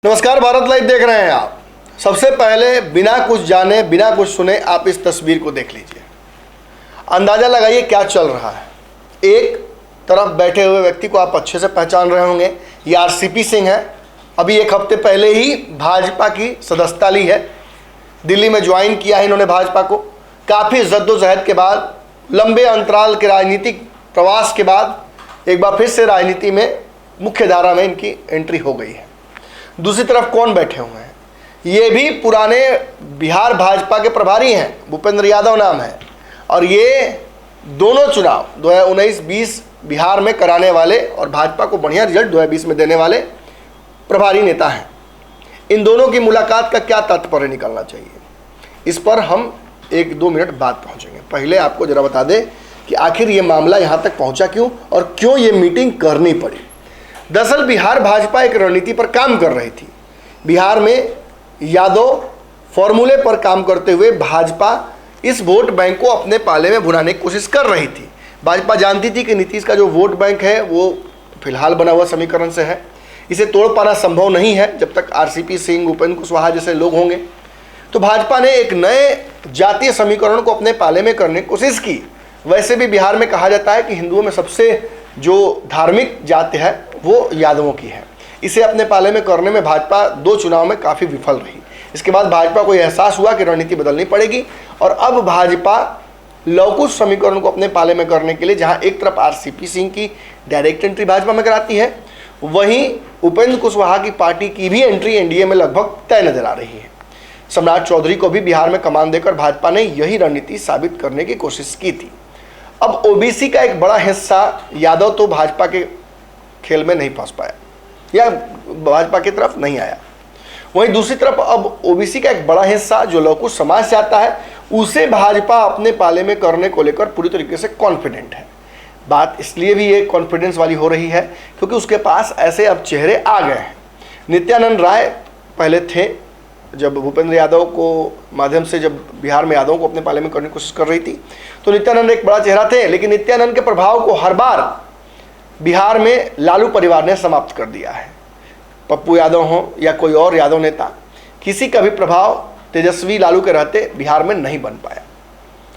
नमस्कार, भारत लाइव देख रहे हैं आप। सबसे पहले बिना कुछ जाने बिना कुछ सुने आप इस तस्वीर को देख लीजिए। अंदाजा लगाइए क्या चल रहा है। एक तरफ बैठे हुए व्यक्ति को आप अच्छे से पहचान रहे होंगे, ये आरसीपी सिंह है। अभी एक हफ्ते पहले ही भाजपा की सदस्यता ली है, दिल्ली में ज्वाइन किया है इन्होंने भाजपा को। काफ़ी जद्दोजहद के बाद, लंबे अंतराल के राजनीतिक प्रवास के बाद एक बार फिर से राजनीति में मुख्य धारा में इनकी एंट्री हो गई है। दूसरी तरफ कौन बैठे हुए हैं? ये भी पुराने बिहार भाजपा के प्रभारी हैं, भूपेंद्र यादव नाम है, और ये दोनों चुनाव 2019-20 बिहार में कराने वाले और भाजपा को बढ़िया रिजल्ट 2020 में देने वाले प्रभारी नेता हैं। इन दोनों की मुलाकात का क्या तात्पर्य निकलना चाहिए, इस पर हम 1-2 मिनट बाद पहुंचेंगे। पहले आपको जरा बता दें कि आखिर ये मामला यहाँ तक पहुँचा क्यों और क्यों ये मीटिंग करनी पड़ी। दरअसल बिहार भाजपा एक रणनीति पर काम कर रही थी। बिहार में यादव फॉर्मूले पर काम करते हुए भाजपा इस वोट बैंक को अपने पाले में भुनाने की कोशिश कर रही थी। भाजपा जानती थी कि नीतीश का जो वोट बैंक है वो फिलहाल बना हुआ समीकरण से है, इसे तोड़ पाना संभव नहीं है जब तक आरसीपी सिंह, उपेंद्र कुशवाहा जैसे लोग होंगे। तो भाजपा ने एक नए जातीय समीकरण को अपने पाले में करने की कोशिश की। वैसे भी बिहार में कहा जाता है कि हिंदुओं में सबसे जो धार्मिक जाति है वो यादवों की है। इसे अपने पाले में करने में भाजपा 2 चुनाव में काफ़ी विफल रही। इसके बाद भाजपा को यह एहसास हुआ कि रणनीति बदलनी पड़ेगी और अब भाजपा लवकुश समीकरण को अपने पाले में करने के लिए जहां एक तरफ आरसीपी सिंह की डायरेक्ट एंट्री भाजपा में कराती है, वहीं उपेंद्र कुशवाहा की पार्टी की भी एंट्री एनडीए में लगभग तय नजर आ रही है। सम्राट चौधरी को भी बिहार में कमान देकर भाजपा ने यही रणनीति साबित करने की कोशिश की थी। अब ओबीसी का एक बड़ा हिस्सा यादव तो भाजपा के खेल में नहीं फंस पाया या भाजपा की तरफ नहीं आया, वहीं दूसरी तरफ अब ओबीसी का एक बड़ा हिस्सा जो लवकुश समाज से आता है उसे भाजपा अपने पाले में करने को लेकर पूरी तरीके से कॉन्फिडेंट है। बात इसलिए भी ये कॉन्फिडेंस वाली हो रही है क्योंकि उसके पास ऐसे अब चेहरे आ गए हैं। नित्यानंद राय पहले थे, जब भूपेंद्र यादव को माध्यम से जब बिहार में यादव को अपने पाले में करने की कोशिश कर रही थी तो नित्यानंद एक बड़ा चेहरा थे, लेकिन नित्यानंद के प्रभाव को हर बार बिहार में लालू परिवार ने समाप्त कर दिया है। पप्पू यादव हो या कोई और यादव नेता, किसी का भी प्रभाव तेजस्वी लालू के रहते बिहार में नहीं बन पाया।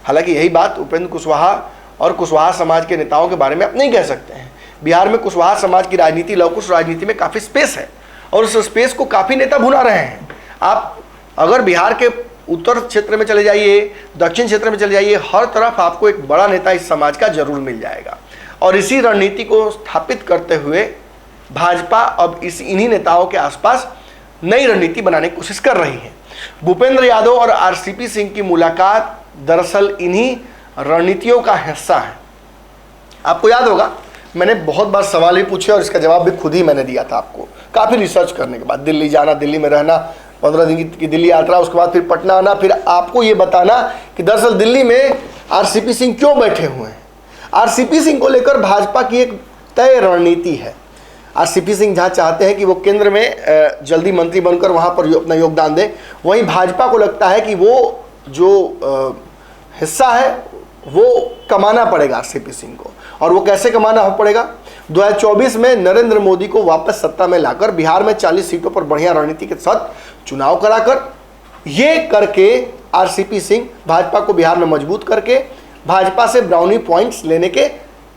हालांकि यही बात उपेंद्र कुशवाहा और कुशवाहा समाज के नेताओं के बारे में आप नहीं कह सकते हैं। बिहार में कुशवाहा समाज की राजनीति, लवकुश राजनीति में काफ़ी स्पेस है और उस स्पेस को काफ़ी नेता भुना रहे हैं। आप अगर बिहार के उत्तर क्षेत्र में चले जाइए, दक्षिण क्षेत्र में चले जाइए, हर तरफ आपको एक बड़ा नेता इस समाज का जरूर मिल जाएगा। और इसी रणनीति को स्थापित करते हुए भाजपा अब इन्हीं नेताओं के आसपास नई रणनीति बनाने की कोशिश कर रही है। भूपेंद्र यादव और आरसीपी सिंह की मुलाकात दरअसल इन्हीं रणनीतियों का हिस्सा है। आपको याद होगा मैंने बहुत बार सवाल भी पूछे और इसका जवाब भी खुद ही मैंने दिया था आपको। काफ़ी रिसर्च करने के बाद दिल्ली जाना, दिल्ली में रहना, 15 दिन की दिल्ली यात्रा, उसके बाद फिर पटना आना, फिर आपको ये बताना कि दरअसल दिल्ली में आरसीपी सिंह क्यों बैठे हुए हैं। आरसीपी सिंह को लेकर भाजपा की एक तय रणनीति है। आरसीपी सिंह जहाँ चाहते हैं कि वो केंद्र में जल्दी मंत्री बनकर वहाँ पर अपना योगदान दें, वहीं भाजपा को लगता है कि वो जो हिस्सा है वो कमाना पड़ेगा आरसीपी सिंह को। और वो कैसे कमाना हो पड़ेगा? 2024 में नरेंद्र मोदी को वापस सत्ता में लाकर बिहार में 40 सीटों पर बढ़िया रणनीति के साथ चुनाव कराकर, ये करके आरसीपी सिंह भाजपा को बिहार में मजबूत करके भाजपा से ब्राउनी पॉइंट्स लेने के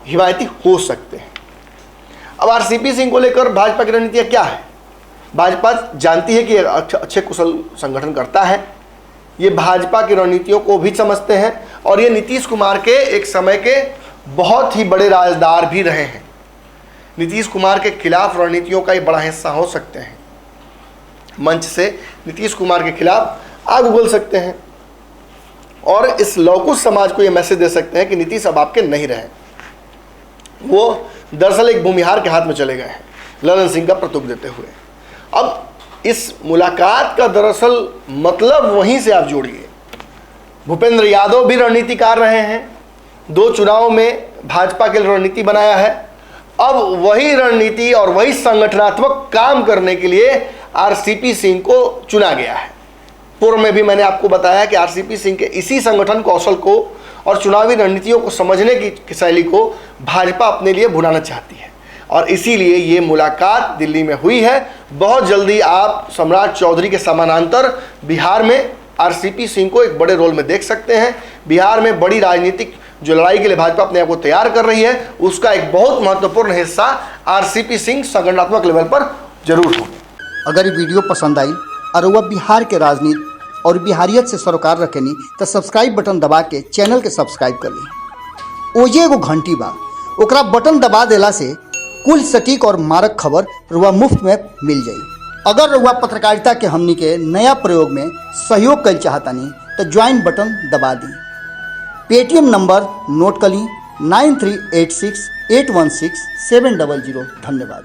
हिमायती हो सकते हैं। अब आरसीपी सिंह को लेकर भाजपा की रणनीति क्या है? भाजपा जानती है कि अच्छे कुशल संगठन करता है, ये भाजपा की रणनीतियों को भी समझते हैं और ये नीतीश कुमार के एक समय के बहुत ही बड़े राजदार भी रहे हैं। नीतीश कुमार के खिलाफ रणनीतियों का ये बड़ा हिस्सा हो सकते हैं। मंच से नीतीश कुमार के खिलाफ आग उगल सकते हैं और इस लवकुश समाज को ये मैसेज दे सकते हैं कि नीतीश अब आपके नहीं रहे। वो दरअसल एक भूमिहार के हाथ में चले गए हैं, ललन सिंह का प्रतीक देते हुए। अब इस मुलाकात का दरअसल मतलब वहीं से आप जोड़िए। भूपेंद्र यादव भी रणनीतिकार रहे हैं, 2 चुनाव में भाजपा के लिए रणनीति बनाया है। अब वही रणनीति और वही संगठनात्मक काम करने के लिए आरसीपी सिंह को चुना गया है। पूर्व में भी मैंने आपको बताया कि आरसीपी सिंह के इसी संगठन कौशल को और चुनावी रणनीतियों को समझने की शैली को भाजपा अपने लिए भुनाना चाहती है और इसीलिए ये मुलाकात दिल्ली में हुई है। बहुत जल्दी आप सम्राट चौधरी के समानांतर बिहार में आरसीपी सिंह को एक बड़े रोल में देख सकते हैं। बिहार में बड़ी राजनीतिक जो लड़ाई के लिए भाजपा अपने आप को तैयार कर रही है, उसका एक बहुत महत्वपूर्ण हिस्सा आरसीपी सिंह संगठनात्मक लेवल पर जरूर होंगे। अगर ये वीडियो पसंद आई और वह बिहार के राजनीति और बिहारियत से सरोकार रखेनी तो सब्सक्राइब बटन दबा के चैनल के सब्सक्राइब कर ली। ओजे एगो घंटी बा, ओकरा बटन दबा देला से कुल सटीक और मारक खबर रुआ मुफ्त में मिल जाई। अगर रुआ पत्रकारिता के हमनी के नया प्रयोग में सहयोग कर चाहतानी तो ज्वाइन बटन दबा दी। पेटीएम नंबर नोट कर ली 9386816700। धन्यवाद।